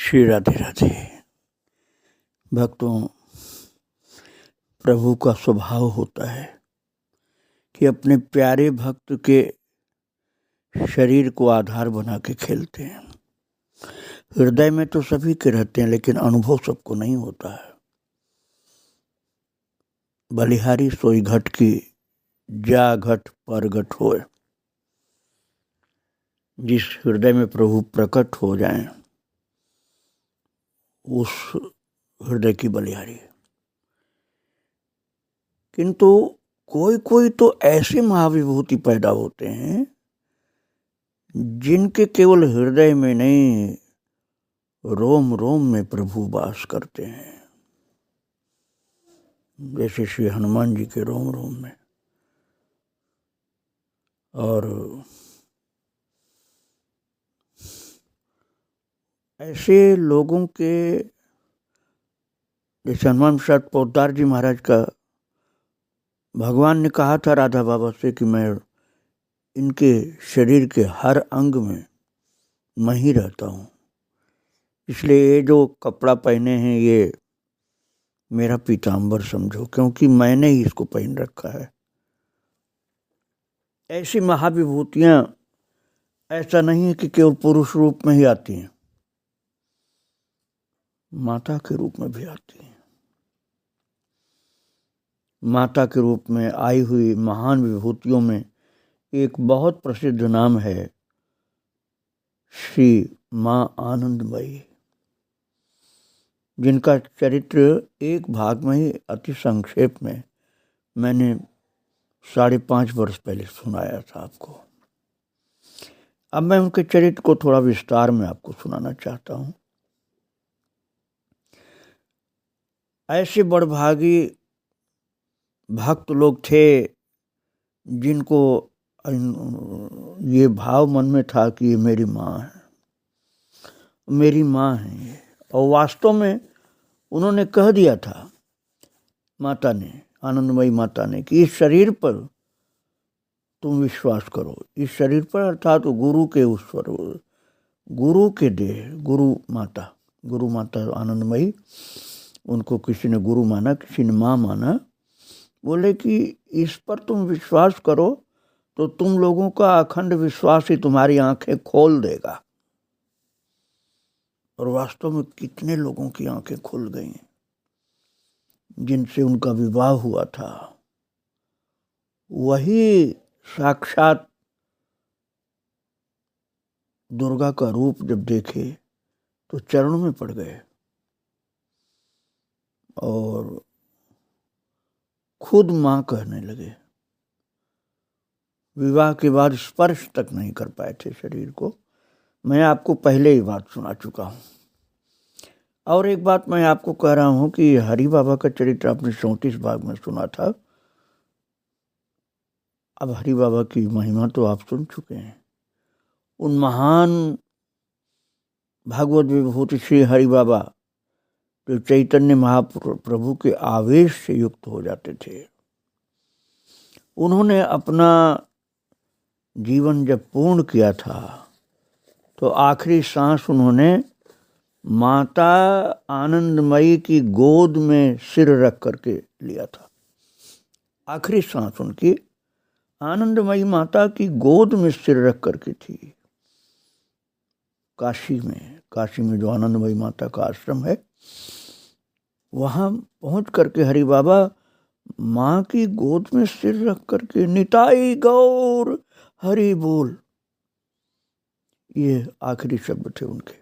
श्री राधे राधे। भक्तों, प्रभु का स्वभाव होता है कि अपने प्यारे भक्त के शरीर को आधार बना के खेलते हैं। हृदय में तो सभी के रहते हैं, लेकिन अनुभव सबको नहीं होता है। बलिहारी सोई घट की जा घट परगट होए। जिस हृदय में प्रभु प्रकट हो जाएं, उस हृदय की बलिहारी। किंतु कोई कोई तो ऐसे महाविभूति पैदा होते हैं जिनके केवल हृदय में नहीं, रोम रोम में प्रभु वास करते हैं। जैसे श्री हनुमान जी के रोम रोम में। और ऐसे लोगों के, जैसे हनुमान प्रसाद पोद्दार जी महाराज का, भगवान ने कहा था राधा बाबा से कि मैं इनके शरीर के हर अंग में मैं ही रहता हूँ, इसलिए ये जो कपड़ा पहने हैं ये मेरा पीताम्बर समझो, क्योंकि मैंने ही इसको पहन रखा है। ऐसी महाविभूतियाँ ऐसा नहीं है कि केवल पुरुष रूप में ही आती हैं, माता के रूप में भी आती हैं। माता के रूप में आई हुई महान विभूतियों में एक बहुत प्रसिद्ध नाम है श्री माँ आनंदमयी, जिनका चरित्र एक भाग में ही अति संक्षेप में मैंने 5.5 वर्ष पहले सुनाया था आपको। अब मैं उनके चरित्र को थोड़ा विस्तार में आपको सुनाना चाहता हूँ। ऐसे बड़भागी भक्त लोग थे जिनको ये भाव मन में था कि ये मेरी माँ है, मेरी माँ है ये। और वास्तव में उन्होंने कह दिया था, माता ने, आनंदमयी माता ने, कि इस शरीर पर तुम विश्वास करो। इस शरीर पर अर्थात तो गुरु के उस पर, गुरु के देह, गुरु माता आनंदमयी, उनको किसी ने गुरु माना, किसी ने माँ माना। बोले कि इस पर तुम विश्वास करो तो तुम लोगों का अखंड विश्वास ही तुम्हारी आंखें खोल देगा। और वास्तव में कितने लोगों की आंखें खुल गई जिनसे उनका विवाह हुआ था। वही साक्षात दुर्गा का रूप जब देखे तो चरणों में पड़ गए और खुद मां कहने लगे। विवाह के बाद स्पर्श तक नहीं कर पाए थे शरीर को। मैं आपको पहले ही बात सुना चुका हूं। और एक बात मैं आपको कह रहा हूं कि हरि बाबा का चरित्र आपने 34 भाग में सुना था। अब हरि बाबा की महिमा तो आप सुन चुके हैं। उन महान भागवत विभूति श्री हरि बाबा जो चैतन्य महाप्रभु के आवेश से युक्त हो जाते थे, उन्होंने अपना जीवन जब पूर्ण किया था तो आखिरी सांस उन्होंने माता आनंदमयी की गोद में सिर रख करके लिया था। आखिरी सांस उनकी आनंदमयी माता की गोद में सिर रख करके थी। काशी में जो आनंदमयी माता का आश्रम है, वहां पहुंच करके हरि बाबा माँ की गोद में सिर रख करके निताई गौर हरि बोल, ये आखिरी शब्द थे उनके।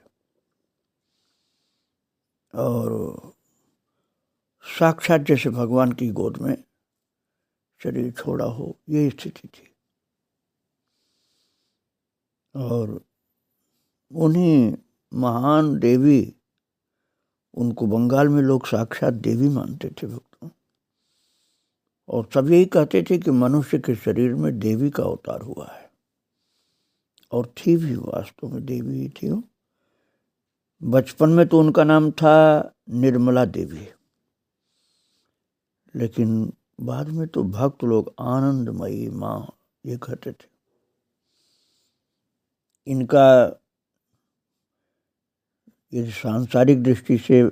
और साक्षात जैसे भगवान की गोद में शरीर छोड़ा हो, ये स्थिति थी। और उन्हीं महान देवी, उनको बंगाल में लोग साक्षात देवी मानते थे भक्तों। और सब यही कहते थे कि मनुष्य के शरीर में देवी का अवतार हुआ है। और थी भी, वास्तव में देवी ही थी। बचपन में तो उनका नाम था निर्मला देवी, लेकिन बाद में तो भक्त लोग आनंदमयी माँ ये कहते थे। इनका यदि सांसारिक दृष्टि से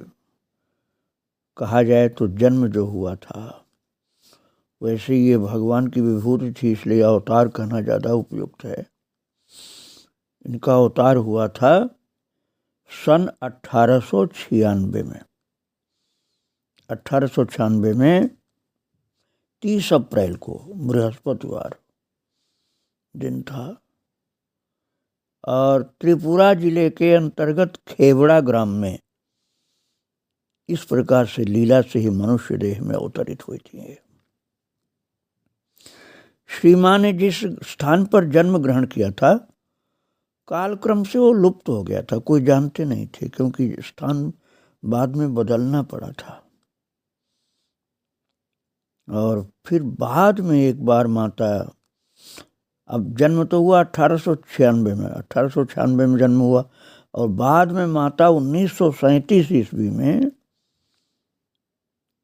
कहा जाए तो जन्म जो हुआ था, वैसे ये भगवान की विभूति थी, इसलिए अवतार कहना ज़्यादा उपयुक्त है। इनका अवतार हुआ था सन 1896 में। 1896 में 30 अप्रैल को बृहस्पतिवार दिन था, और त्रिपुरा जिले के अंतर्गत खेवड़ा ग्राम में इस प्रकार से लीला से ही मनुष्य देह में अवतरित हुई थी। श्री मां ने जिस स्थान पर जन्म ग्रहण किया था, कालक्रम से वो लुप्त हो गया था, कोई जानते नहीं थे, क्योंकि स्थान बाद में बदलना पड़ा था। और फिर बाद में एक बार माता, अब जन्म तो हुआ 1896 में, 1896 में जन्म हुआ, और बाद में माता 1937 ईस्वी में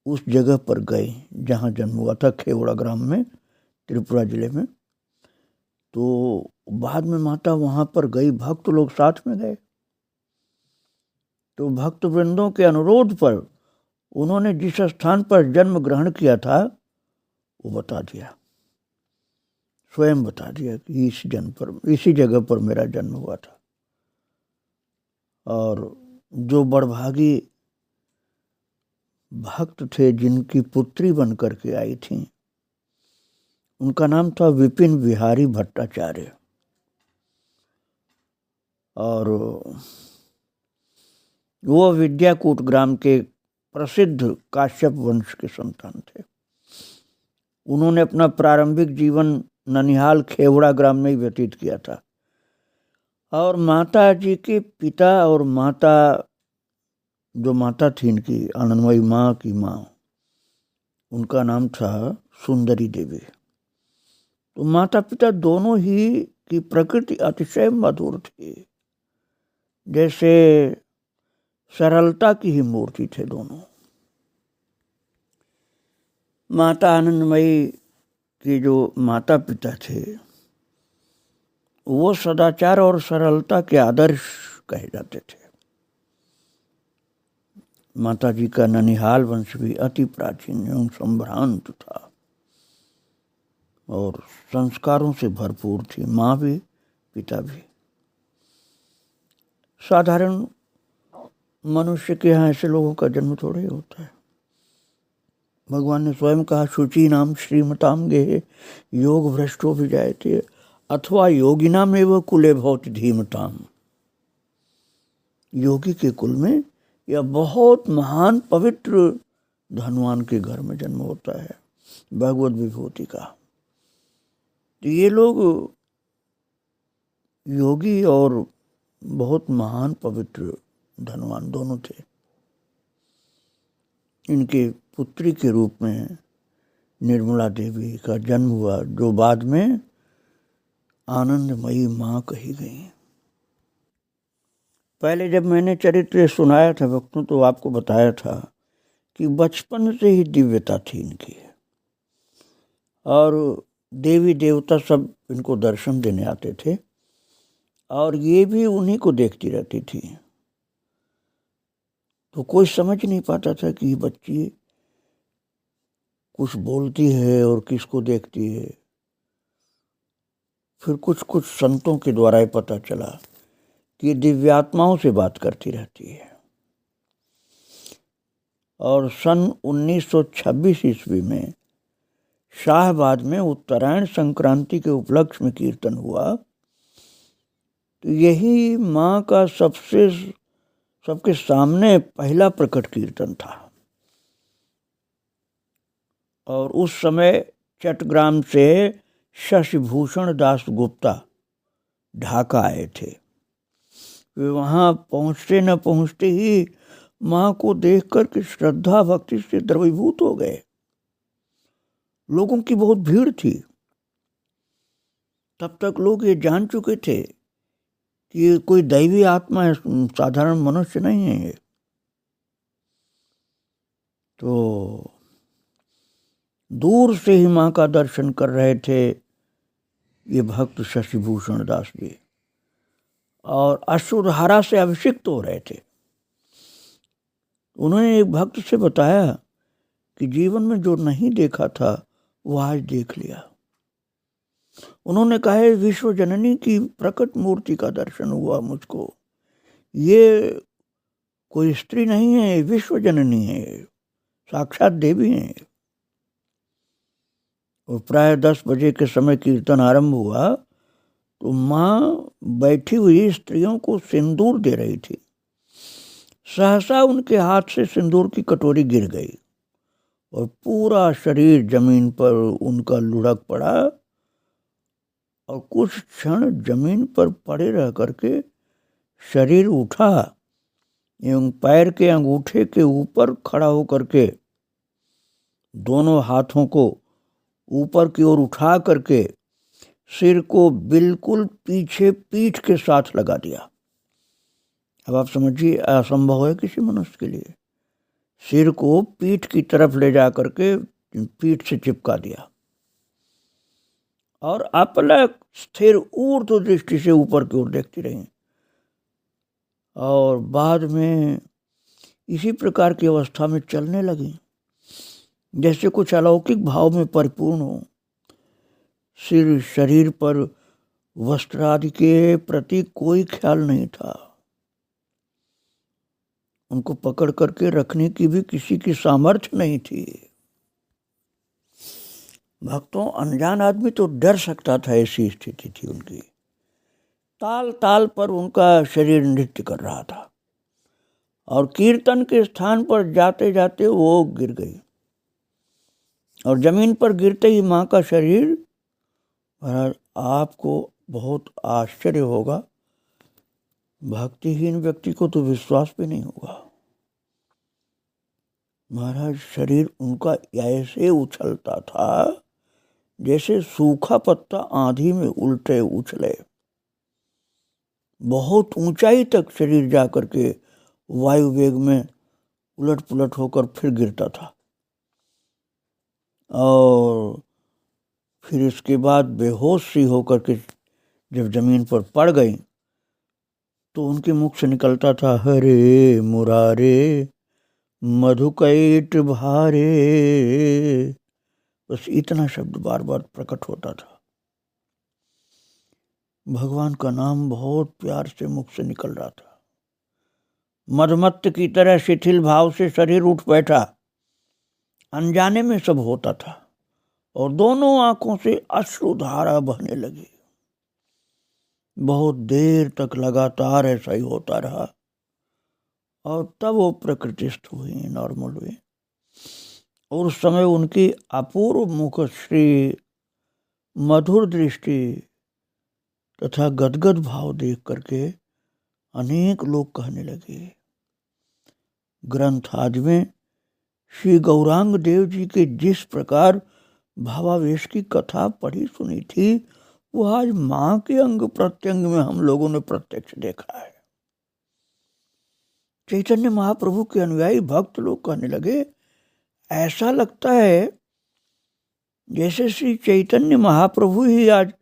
उस जगह पर गई जहाँ जन्म हुआ था, खेवड़ा ग्राम में, त्रिपुरा जिले में। तो बाद में माता वहाँ पर गई, भक्त लोग साथ में गए। तो भक्त वृंदों के अनुरोध पर उन्होंने जिस स्थान पर जन्म ग्रहण किया था वो बता दिया, स्वयं बता दिया कि इसी जगह पर मेरा जन्म हुआ था। और जो बड़भागी भक्त थे जिनकी पुत्री बन करके आई थी, उनका नाम था विपिन बिहारी भट्टाचार्य, और वो विद्याकूट ग्राम के प्रसिद्ध काश्यप वंश के संतान थे। उन्होंने अपना प्रारंभिक जीवन ननिहाल खेवड़ा ग्राम में ही व्यतीत किया था। और माता जी के पिता और माता, जो माता थी इनकी, आनंदमयी माँ की माँ, उनका नाम था सुंदरी देवी। तो माता पिता दोनों ही की प्रकृति अतिशय मधुर थी, जैसे सरलता की ही मूर्ति थे दोनों। माता आनंदमयी के जो माता पिता थे वो सदाचार और सरलता के आदर्श कहे जाते थे। माता जी का ननिहाल वंश भी अति प्राचीन एवं संभ्रांत था और संस्कारों से भरपूर थी, माँ भी पिता भी। साधारण मनुष्य के यहाँ ऐसे लोगों का जन्म थोड़ा ही होता है। भगवान ने स्वयं कहा, शुचि नाम श्रीमताम गेहे योग भ्रष्टो विजायते अथवा योगिनाम एवं कुले भवति धीमताम। योगी के कुल में या बहुत महान पवित्र धनवान के घर में जन्म होता है भगवत विभूति का। तो ये लोग योगी और बहुत महान पवित्र धनवान दोनों थे। इनके पुत्री के रूप में निर्मला देवी का जन्म हुआ, जो बाद में आनंदमयी माँ कही गई। पहले जब मैंने चरित्र सुनाया था भक्तों, तो आपको बताया था कि बचपन से ही दिव्यता थी इनकी, और देवी देवता सब इनको दर्शन देने आते थे, और ये भी उन्हीं को देखती रहती थी। तो कोई समझ नहीं पाता था कि बच्ची कुछ बोलती है और किसको देखती है। फिर कुछ संतों के द्वारा ही पता चला कि दिव्यात्माओं से बात करती रहती है। और सन 1926 ईस्वी में शाहबाद में उत्तरायण संक्रांति के उपलक्ष्य में कीर्तन हुआ। तो यही माँ का सबके सामने पहला प्रकट कीर्तन था। और उस समय चट्टग्राम से शशिभूषण दास गुप्ता ढाका आए थे। वे वहाँ पहुँचते न पहुँचते ही माँ को देखकर के श्रद्धा भक्ति से द्रवीभूत हो गए। लोगों की बहुत भीड़ थी। तब तक लोग ये जान चुके थे कि ये कोई दैवी आत्मा है, साधारण मनुष्य नहीं है ये। तो दूर से ही माँ का दर्शन कर रहे थे ये भक्त शशिभूषण दास जी, और अश्रुधारा से अभिषिक्त हो रहे थे। उन्होंने एक भक्त से बताया कि जीवन में जो नहीं देखा था वो आज देख लिया। उन्होंने कहा विश्व जननी की प्रकट मूर्ति का दर्शन हुआ मुझको। ये कोई स्त्री नहीं है, विश्व जननी है, साक्षात देवी है। और प्राय 10 बजे के समय कीर्तन आरंभ हुआ तो माँ बैठी हुई स्त्रियों को सिंदूर दे रही थी। सहसा उनके हाथ से सिंदूर की कटोरी गिर गई और पूरा शरीर जमीन पर उनका लुढ़क पड़ा और कुछ क्षण जमीन पर पड़े रह करके शरीर उठा एवं पैर के अंगूठे के ऊपर खड़ा होकर के दोनों हाथों को ऊपर की ओर उठा करके सिर को बिल्कुल पीछे पीठ के साथ लगा दिया। अब आप समझिए, असंभव है किसी मनुष्य के लिए। सिर को पीठ की तरफ ले जा करके पीठ से चिपका दिया और अपलक स्थिर ऊर्ध्व दृष्टि से ऊपर की ओर देखती रही। और बाद में इसी प्रकार की अवस्था में चलने लगी जैसे कुछ अलौकिक भाव में परिपूर्ण हो। सिर शरीर पर वस्त्र आदि के प्रति कोई ख्याल नहीं था। उनको पकड़ करके रखने की भी किसी की सामर्थ्य नहीं थी। भक्तों, अनजान आदमी तो डर सकता था, ऐसी स्थिति थी उनकी। ताल ताल पर उनका शरीर नृत्य कर रहा था और कीर्तन के स्थान पर जाते जाते वो गिर गई और जमीन पर गिरते ही माँ का शरीर, महाराज आपको बहुत आश्चर्य होगा, भक्तिहीन व्यक्ति को तो विश्वास भी नहीं होगा। महाराज शरीर उनका ऐसे उछलता था जैसे सूखा पत्ता आंधी में उल्टे उछले। बहुत ऊंचाई तक शरीर जा करके वायु वेग में उलट पुलट होकर फिर गिरता था और फिर इसके बाद बेहोश सी होकर के जब जमीन पर पड़ गई तो उनके मुख से निकलता था, हरे मुरारे मधुकैट भारे। बस इतना शब्द बार बार प्रकट होता था। भगवान का नाम बहुत प्यार से मुख से निकल रहा था। मदमत्त की तरह शिथिल भाव से शरीर उठ बैठा। अनजाने में सब होता था और दोनों आंखों से अश्रुधारा बहने लगी। बहुत देर तक लगातार ऐसा ही होता रहा और तब वो प्रकृतिस्थ हुई, नॉर्मल हुई। और उस समय उनकी अपूर्व मुखश्री, मधुर दृष्टि तथा गदगद भाव देख करके अनेक लोग कहने लगे, ग्रंथ आदि में श्री गौरांग देव जी के जिस प्रकार भावावेश की कथा पढ़ी सुनी थी वो आज माँ के अंग प्रत्यंग में हम लोगों ने प्रत्यक्ष देखा है। चैतन्य महाप्रभु के अनुयायी भक्त लोग कहने लगे, ऐसा लगता है जैसे श्री चैतन्य महाप्रभु ही आज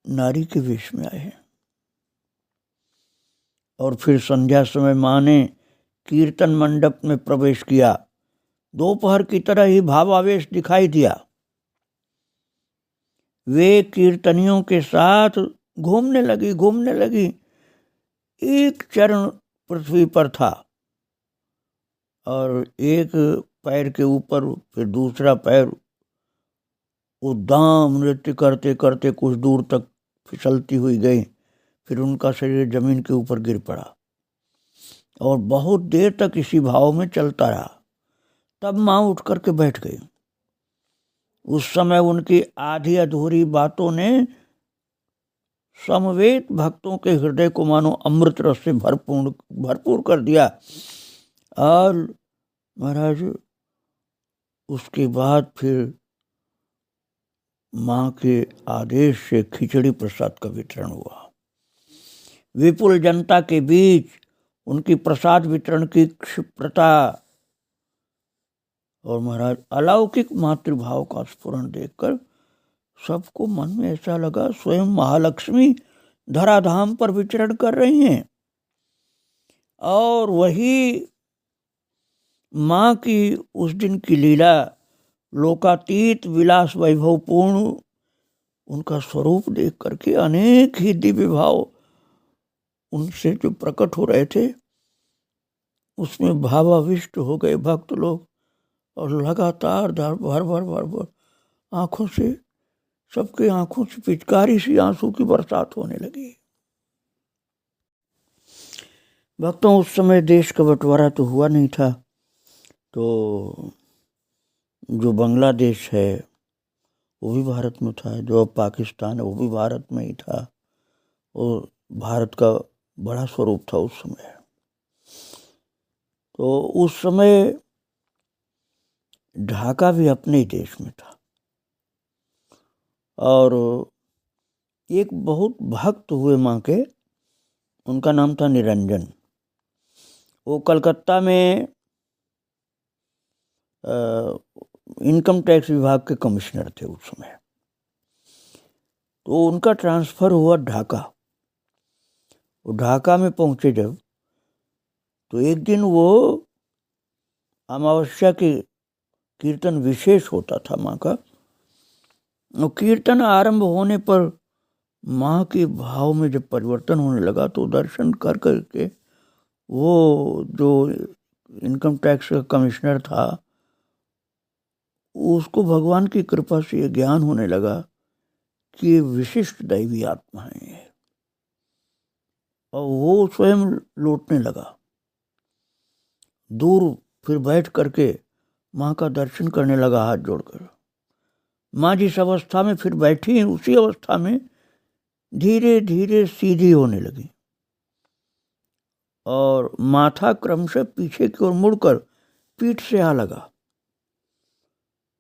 नारी के वेश में आए हैं। और फिर संध्या समय माँ ने कीर्तन मंडप में प्रवेश किया। दोपहर की तरह ही भावावेश दिखाई दिया। वे कीर्तनियों के साथ घूमने लगी। एक चरण पृथ्वी पर था और एक पैर के ऊपर फिर दूसरा पैर उद्दाम नृत्य करते करते कुछ दूर तक फिसलती हुई गई। फिर उनका शरीर जमीन के ऊपर गिर पड़ा और बहुत देर तक इसी भाव में चलता रहा। तब माँ उठ करके बैठ गई। उस समय उनकी आधी अधूरी बातों ने समवेत भक्तों के हृदय को मानो अमृत रस से भरपूर कर दिया। और महाराज उसके बाद फिर माँ के आदेश से खिचड़ी प्रसाद का वितरण हुआ। विपुल जनता के बीच उनकी प्रसाद वितरण की क्षिप्रता और महाराज अलौकिक मातृभाव का स्फुरण देखकर सबको मन में ऐसा लगा स्वयं महालक्ष्मी धराधाम पर विचरण कर रही हैं और वही माँ की उस दिन की लीला लोकातीत विलास वैभवपूर्ण, उनका स्वरूप देख करके अनेक ही दिव्य भाव उनसे जो प्रकट हो रहे थे, उसमें भावाविष्ट हो गए भक्त लोग, और लगातार भर भर भर भर आंखों से, सबके आंखों से पिचकारी सी आंसू की बरसात होने लगी। भक्तों, उस समय देश का बंटवारा तो हुआ नहीं था, तो जो बांग्लादेश है वो भी भारत में था, जो अब पाकिस्तान है वो भी भारत में ही था, और भारत का बड़ा स्वरूप था उस समय। तो उस समय ढाका भी अपने ही देश में था, और एक बहुत भक्त हुए माँ के, उनका नाम था निरंजन। वो कलकत्ता में इनकम टैक्स विभाग के कमिश्नर थे उस समय। तो उनका ट्रांसफ़र हुआ ढाका। वो ढाका में पहुँचे जब, तो एक दिन वो अमावस्या के कीर्तन विशेष होता था माँ का। और कीर्तन आरंभ होने पर माँ के भाव में जब परिवर्तन होने लगा, तो दर्शन कर करके वो जो इनकम टैक्स का कमिश्नर था, उसको भगवान की कृपा से ये ज्ञान होने लगा कि ये विशिष्ट दैवी आत्मा है, और वो स्वयं लौटने लगा दूर, फिर बैठ करके माँ का दर्शन करने लगा हाथ जोड़कर। माँ जिस अवस्था में फिर बैठी, उसी अवस्था में धीरे धीरे सीधी होने लगी, और माथा क्रमशः पीछे की ओर मुड़कर पीठ से आ लगा।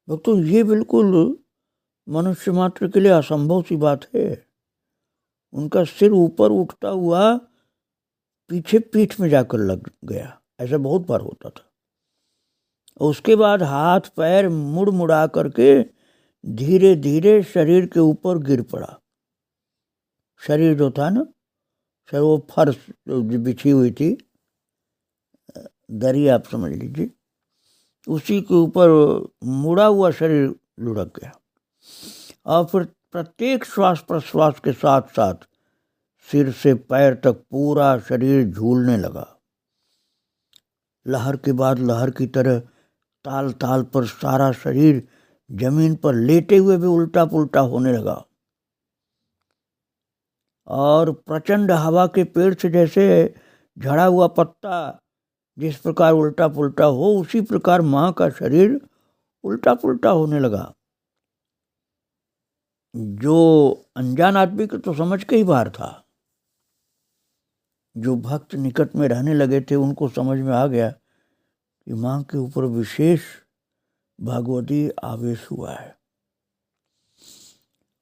दोस्तों, ये बिल्कुल मनुष्य मात्र के लिए असंभव सी बात है। उनका सिर ऊपर उठता हुआ पीछे पीठ में जाकर लग गया, ऐसा बहुत बार होता था। उसके बाद हाथ पैर मुड़ मुड़ा करके धीरे धीरे शरीर के ऊपर गिर पड़ा। शरीर जो था ना, सर वो फर्श जो बिछी हुई थी, दरी आप समझ लीजिए, उसी के ऊपर मुड़ा हुआ शरीर लुढ़क गया। और फिर प्रत्येक श्वास प्रश्वास के साथ साथ सिर से पैर तक पूरा शरीर झूलने लगा। लहर के बाद लहर की तरह ताल ताल पर सारा शरीर जमीन पर लेटे हुए भी उल्टा पुल्टा होने लगा, और प्रचंड हवा के पेड़ से जैसे झड़ा हुआ पत्ता जिस प्रकार उल्टा पुल्टा हो, उसी प्रकार माँ का शरीर उल्टा पुल्टा होने लगा। जो अनजान आदमी को तो समझ के ही बाहर था। जो भक्त निकट में रहने लगे थे, उनको समझ में आ गया कि माँ के ऊपर विशेष भगवती आवेश हुआ है,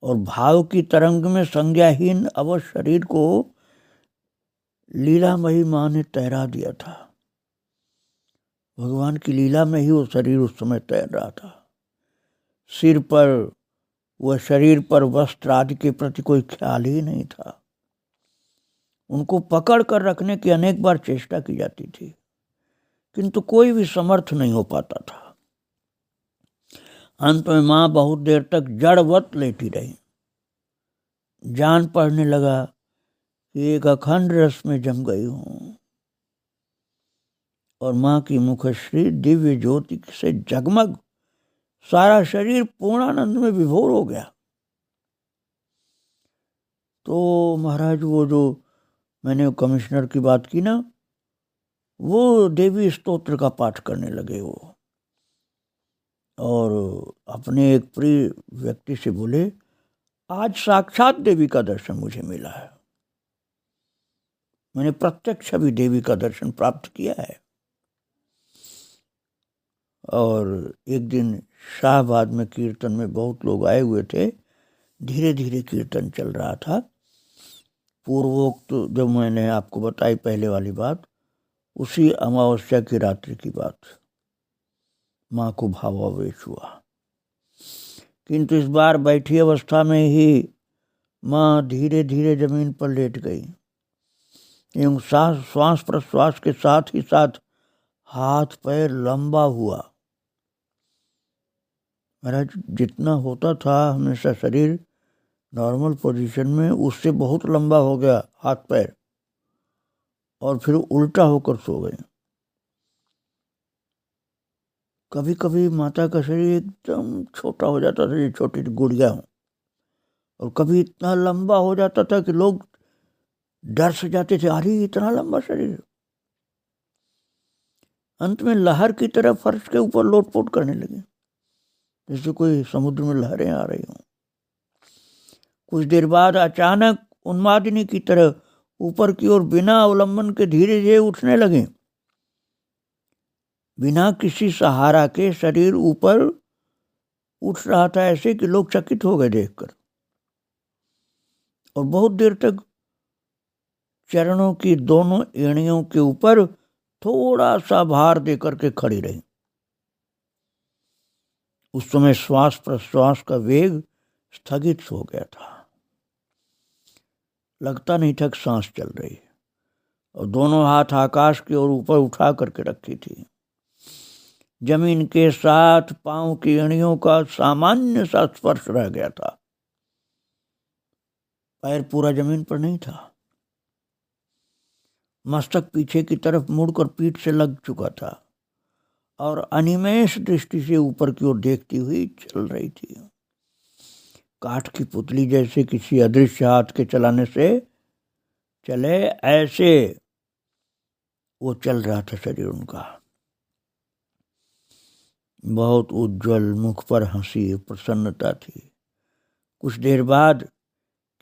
और भाव की तरंग में संज्ञाहीन अवश्य शरीर को लीलामयी माँ ने तैरा दिया था। भगवान की लीला में ही वो शरीर उस समय तैर रहा था। सिर पर वह शरीर पर वस्त्र आदि के प्रति कोई ख्याल ही नहीं था। उनको पकड़ कर रखने की अनेक बार चेष्टा की जाती थी, किंतु कोई भी समर्थ नहीं हो पाता था। अंत में माँ बहुत देर तक जड़वत लेटी रही। जान पड़ने लगा कि एक अखंड रस में जम गई हूँ, और माँ की मुखश्री दिव्य ज्योति से जगमग सारा शरीर पूर्णानंद में विभोर हो गया। तो महाराज, वो जो मैंने कमिश्नर की बात की ना, वो देवी स्तोत्र का पाठ करने लगे वो, और अपने एक प्रिय व्यक्ति से बोले, आज साक्षात देवी का दर्शन मुझे मिला है, मैंने प्रत्यक्ष अभी देवी का दर्शन प्राप्त किया है। और एक दिन शाहबाद में कीर्तन में बहुत लोग आए हुए थे। धीरे धीरे कीर्तन चल रहा था। पूर्वोक्त जब मैंने आपको बताई पहले वाली बात, उसी अमावस्या की रात्रि की बात, माँ को भावावेश हुआ। किंतु इस बार बैठी अवस्था में ही माँ धीरे धीरे जमीन पर लेट गई, एवं श्वास प्रश्वास के साथ ही साथ हाथ पैर लंबा हुआ। मेरा जितना होता था हमेशा शरीर नॉर्मल पोजीशन में, उससे बहुत लंबा हो गया हाथ पैर, और फिर उल्टा होकर सो गए। कभी कभी माता का शरीर एकदम छोटा हो जाता था, जो छोटी गुड़िया हो, और कभी इतना लंबा हो जाता था कि लोग डर से जाते थे, अरे इतना लंबा शरीर। अंत में लहर की तरह फर्श के ऊपर लोटपोट करने लगे, जैसे कोई समुद्र में लहरें आ रही हों। कुछ देर बाद अचानक उन्मादिनी की तरह ऊपर की ओर बिना अवलंबन के धीरे धीरे उठने लगे। बिना किसी सहारा के शरीर ऊपर उठ रहा था, ऐसे कि लोग चकित हो गए देखकर, और बहुत देर तक चरणों की दोनों एड़ियों के ऊपर थोड़ा सा भार देकर के खड़ी रही। उस समय श्वास प्रश्वास का वेग स्थगित हो गया था, लगता नहीं था कि सांस चल रही, और दोनों हाथ आकाश की ओर ऊपर उठा करके रखी थी। जमीन के साथ पांव की एड़ियों का सामान्य सा स्पर्श रह गया था, पैर पूरा जमीन पर नहीं था। मस्तक पीछे की तरफ मुड़कर पीठ से लग चुका था, और अनिमेष दृष्टि से ऊपर की ओर देखती हुई चल रही थी। काठ की पुतली जैसे किसी अदृश्य हाथ के चलाने से चले, ऐसे वो चल रहा था शरीर उनका। बहुत उज्जवल, मुख पर हंसी, प्रसन्नता थी। कुछ देर बाद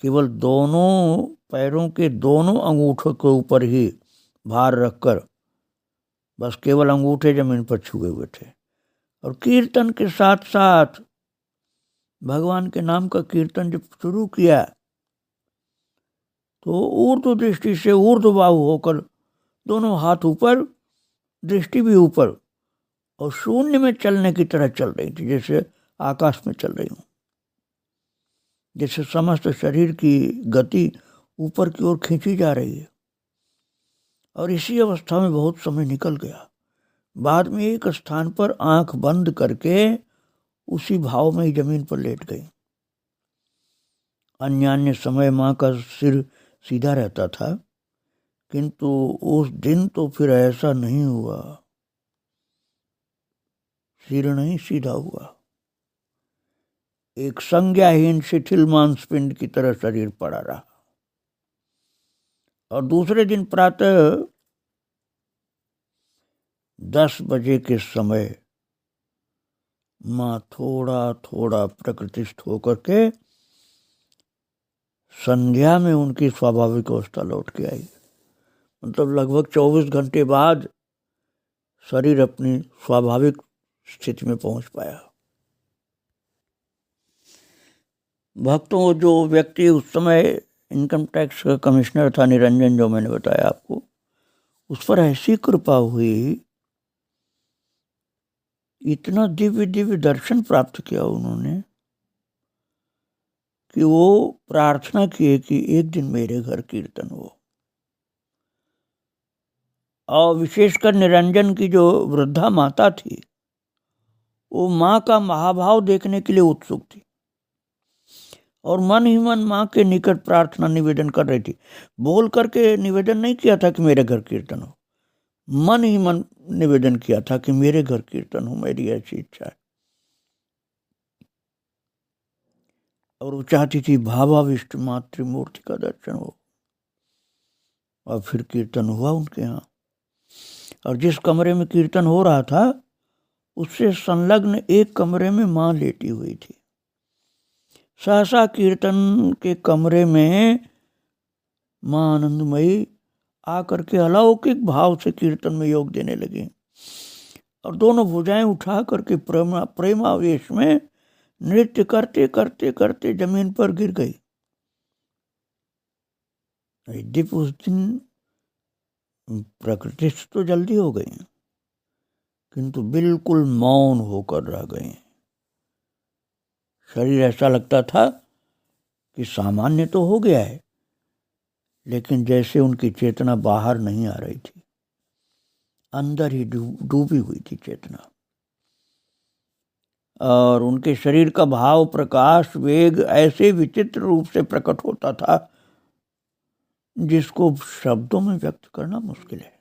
केवल दोनों पैरों के दोनों अंगूठों के ऊपर ही भार रखकर बस केवल अंगूठे जमीन पर छुए हुए थे, और कीर्तन के साथ साथ भगवान के नाम का कीर्तन जब शुरू किया तो ऊर्ध्व दृष्टि से ऊर्ध्वबाहु होकर दोनों हाथ ऊपर, दृष्टि भी ऊपर, और शून्य में चलने की तरह चल रही थी, जैसे आकाश में चल रही हूं, जैसे समस्त शरीर की गति ऊपर की ओर खींची जा रही है। और इसी अवस्था में बहुत समय निकल गया। बाद में एक स्थान पर आंख बंद करके उसी भाव में ही जमीन पर लेट गई। अन्य समय माँ का सिर सीधा रहता था, किंतु उस दिन तो फिर ऐसा नहीं हुआ, सिर नहीं सीधा हुआ। एक संज्ञाहीन शिथिल मांसपिंड की तरह शरीर पड़ा रहा। और दूसरे दिन प्रातः 10 बजे के समय माँ थोड़ा थोड़ा प्रकृतिस्थ होकर के संध्या में उनकी स्वाभाविक अवस्था लौट के आई। मतलब लगभग 24 घंटे बाद शरीर अपनी स्वाभाविक स्थिति में पहुंच पाया। भक्तों, जो व्यक्ति उस समय इनकम टैक्स का कमिश्नर था, निरंजन, जो मैंने बताया आपको, उस पर ऐसी कृपा हुई, इतना दिव्य दिव्य दर्शन प्राप्त किया उन्होंने कि वो प्रार्थना किए कि एक दिन मेरे घर कीर्तन हो। और विशेषकर निरंजन की जो वृद्धा माता थी, वो माँ का महाभाव देखने के लिए उत्सुक थी, और मन ही मन माँ के निकट प्रार्थना निवेदन कर रही थी। बोल करके निवेदन नहीं किया था कि मेरे घर कीर्तन हो, मन ही मन निवेदन किया था कि मेरे घर कीर्तन हो, मेरी ऐसी इच्छा है। और वो चाहती थी भावाविष्ट मातृमूर्ति का दर्शन हो। और फिर कीर्तन हुआ उनके यहाँ, और जिस कमरे में कीर्तन हो रहा था उससे संलग्न एक कमरे में माँ लेटी हुई थी। सहसा कीर्तन के कमरे में माँ आनंदमयी आकर के अलौकिक भाव से कीर्तन में योग देने लगी, और दोनों भुजाएं उठा करके प्रेमावेश में नृत्य करते करते करते जमीन पर गिर गई। दीप उस दिन प्रकृति तो जल्दी हो गई, किंतु बिल्कुल मौन होकर रह गई। शरीर ऐसा लगता था कि सामान्य तो हो गया है, लेकिन जैसे उनकी चेतना बाहर नहीं आ रही थी। अंदर ही डूबी हुई थी चेतना, और उनके शरीर का भाव, प्रकाश, वेग ऐसे विचित्र रूप से प्रकट होता था जिसको शब्दों में व्यक्त करना मुश्किल है।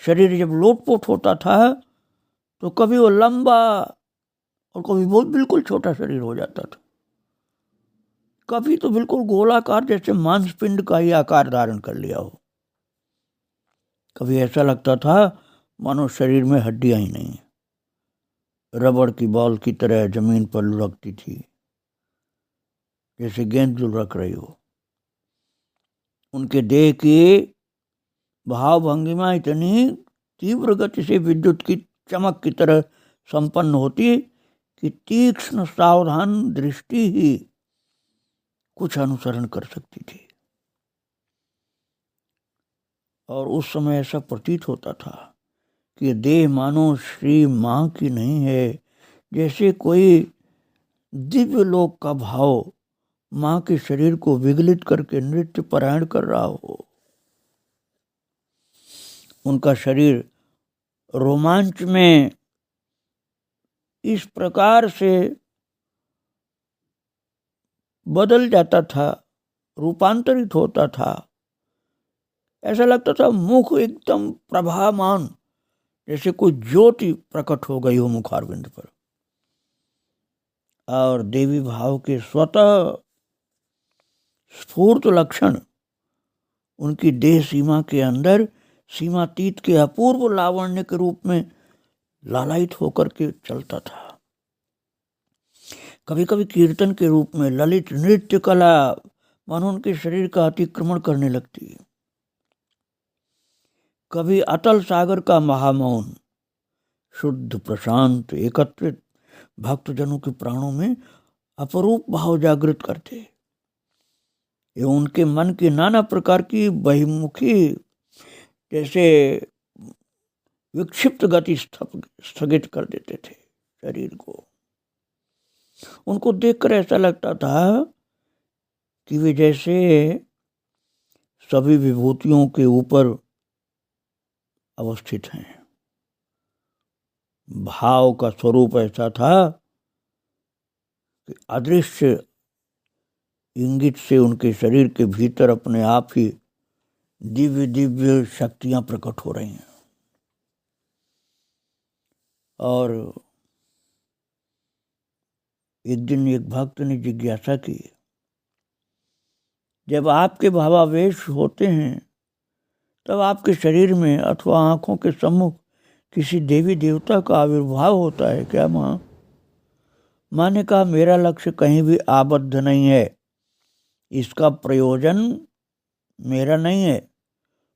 शरीर जब लोटपोट होता था तो कभी वो लंबा और कभी बहुत बिल्कुल छोटा शरीर हो जाता था, कभी तो बिल्कुल गोलाकार जैसे मांसपिंड का ही आकार धारण कर लिया हो। कभी ऐसा लगता था मानो शरीर में हड्डियां ही नहीं, रबड़ की बॉल की तरह जमीन पर लुढ़कती थी, जैसे गेंद लुढ़क रही हो। उनके देह की भाव भंगिमा इतनी तीव्र गति से विद्युत की चमक की तरह संपन्न होती कि तीक्ष्ण सावधान दृष्टि ही कुछ अनुसरण कर सकती थी। और उस समय ऐसा प्रतीत होता था कि देह मानो श्री मां की नहीं है, जैसे कोई दिव्य लोक का भाव मां के शरीर को विगलित करके नृत्य परायण कर रहा हो। उनका शरीर रोमांच में इस प्रकार से बदल जाता था, रूपांतरित होता था, ऐसा लगता था मुख एकदम प्रभामान, जैसे कोई ज्योति प्रकट हो गई हो मुखारविंद पर। और देवी भाव के स्वतः स्फूर्त लक्षण उनकी देह सीमा के अंदर सीमातीत के अपूर्व लावण्य के रूप में लालायित होकर के चलता था। कभी कभी कीर्तन के रूप में ललित नृत्य कला मानो उनके शरीर का अतिक्रमण करने लगती। कभी अतल सागर का महामौन शुद्ध प्रशांत एकत्रित भक्तजनों के प्राणों में अपरूप भाव जागृत करते। ये उनके मन की नाना प्रकार की बहिमुखी जैसे विक्षिप्त गति स्थगित कर देते थे शरीर को। उनको देखकर ऐसा लगता था कि वे जैसे सभी विभूतियों के ऊपर अवस्थित हैं। भाव का स्वरूप ऐसा था कि अदृश्य इंगित से उनके शरीर के भीतर अपने आप ही दिव्य दिव्य शक्तियां प्रकट हो रही हैं। और एक दिन एक भक्त ने जिज्ञासा की, जब आपके भावावेश होते हैं तब आपके शरीर में अथवा आंखों के सम्मुख किसी देवी देवता का आविर्भाव होता है क्या मां? मां ने कहा, मेरा लक्ष्य कहीं भी आबद्ध नहीं है, इसका प्रयोजन मेरा नहीं है।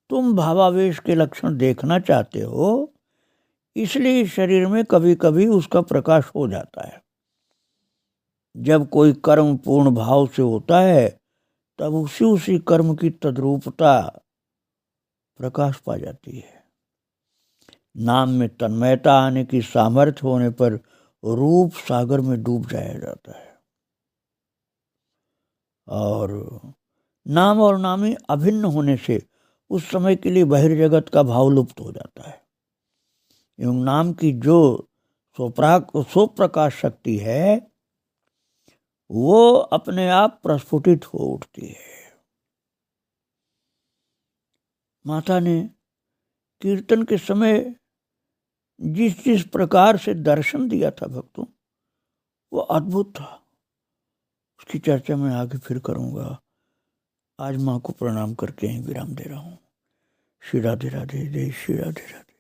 तुम भावावेश के लक्षण देखना चाहते हो, इसलिए शरीर में कभी कभी उसका प्रकाश हो जाता है। जब कोई कर्म पूर्ण भाव से होता है तब उसी कर्म की तद्रूपता प्रकाश पा जाती है। नाम में तन्मयता आने की सामर्थ्य होने पर रूप सागर में डूब जाया जाता है और नाम और नामी अभिन्न होने से उस समय के लिए बहिर्जगत का भाव लुप्त हो जाता है एवं नाम की जो स्वप्रकाश शक्ति है वो अपने आप प्रस्फुटित हो उठती है। माता ने कीर्तन के समय जिस प्रकार से दर्शन दिया था भक्तों, वो अद्भुत था। उसकी चर्चा मैं आगे फिर करूंगा। आज माँ को प्रणाम करके ही विराम दे रहा हूँ। श्री राधे राधे, जय श्री राधे राधे।